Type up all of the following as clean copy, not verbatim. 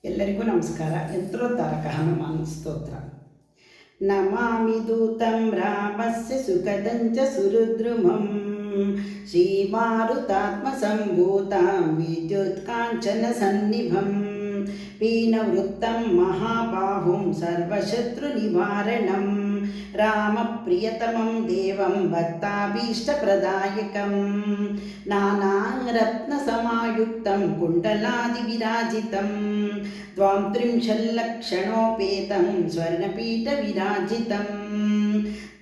ಎಲ್ಲರಿಗೂ ನಮಸ್ಕಾರ. ಯಂತ್ರೋದ್ಧಾರಕ ಹನುಮಾನ್ ಸ್ತೋತ್ರ. ನಮಾಮಿ ದೂತಂ ರಾಮಸ್ಯ ಸುಖದಂಚ ಸುರುದ್ರುಮಂ ಶ್ರೀಮಾರುತಾತ್ಮಸಂಭೂತಾಂ ವಿದ್ಯುತ್ಕಾಂಚನ ಸನ್ನಿಭಂ ಪೀನವೃತ್ತಂ ಮಹಾಬಾಹುಂ ಸರ್ವಶತ್ರುನಿವಾರಣಂ ರಾಮಪ್ರಿಯತಮಂ ದೇವಂ ಭಕ್ತಾಭೀಷ್ಟಪ್ರದಾಯಕಂ ನಾನಾರತ್ನಸಮಾಯುಕ್ತಂ ಕುಂಡಲಾದಿವಿರಾಜಿತಂ ದ್ವಾಂತ್ರಿಂಶಲ್ಲಕ್ಷಣೋಪೇतं ಸ್ವರ್ಣಪೀಠವಿರಾಜಿतं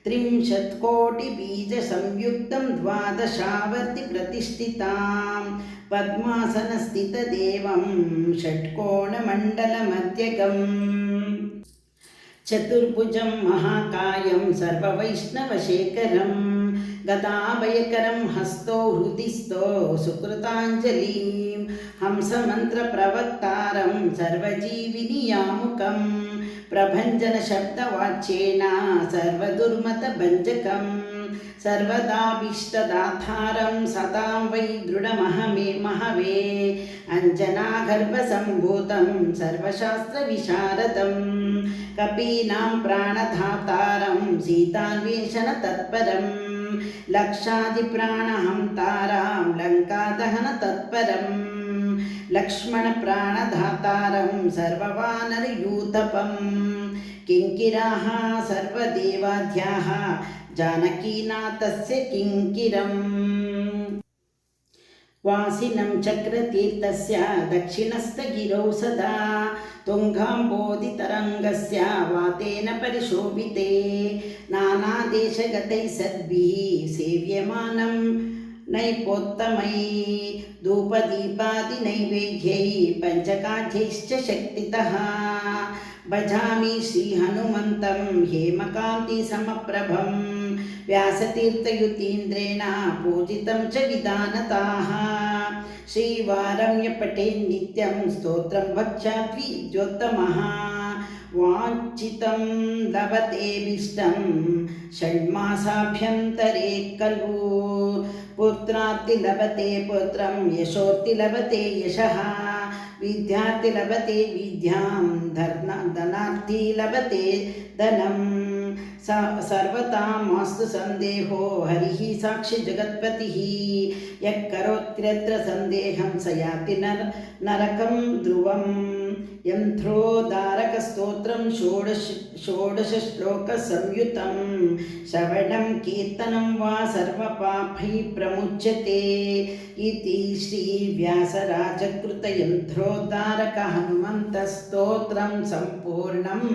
त्रिंशत्कोटिबीजसंयुक्तं द्वादशावर्ति प्रतिष्ठितां पद्मासनस्थितदेवं षट्कोणमण्डलमध्यगम् चतुर्भुजं महाकायं सर्ववैष्णवशेखरं गदाभयकरं हस्तो हृदिस्थो सुकृताञ्जलिं हंसमन्त्रप्रवक्तारं सर्वजीविनियामुकं प्रभञ्जनशब्दवाच्येन सर्वदुर्मतभञ्जकं सर्वदाभीष्टदातारं सदां वै दृढमहमे अञ्जनागर्भसम्भूतं सर्वशास्त्रविशारदं कपीनां प्राणधातारं सीतान्वेषणतत्परं लक्षादिप्राणहन्तारां लङ्कादहनतत्परं लक्ष्मणप्राणधातारं सर्ववानरयूथपं किङ्किराः सर्वदेवाद्याः जानकीनाथस्य किङ्किरम् वासिनं चक्रतीर्थस्य दक्षिणस्थगिरौ सदा तुङ्गाम्बोधितरङ्गस्य वातेन परिशोभिते नानादेशगतैः सद्भिः सेव्यमानं नैपोत्तमैः धूपदीपादिनैवेद्यैः पञ्चकाढ्यैश्च शक्तितः भजामि श्रीहनुमन्तं हेमकान्तिसमप्रभं व्यासतीर्थयुतीन्द्रेण पूजितं च विधानताः श्रीवारम्यपठेन्नित्यं स्तोत्रं वक्ष्याद्विद्योत्तमः वाञ्छितं लभतेऽभीष्टं षण्मासाभ्यन्तरे खलु पुत्रार्ति लभते पुत्रं यशोर्ति लभते यशः विद्यार्थी लभते विद्यां धनार्थी लभते धनं सर्वथा मास्तु संदेहो हरिः साक्षि जगत्पतिः यः करोत्यत्र संदेहं स याति नरकं ध्रुवं यन्त्रोद्धारकस्तोत्रं षोडशश्लोकसंयुतं श्रवणं कीर्तनं वा सर्वपापैः प्रमुच्यते इति श्रीव्यासराजकृतयन्त्रोद्धारक हनुमन्तस्तोत्रं सम्पूर्णम्।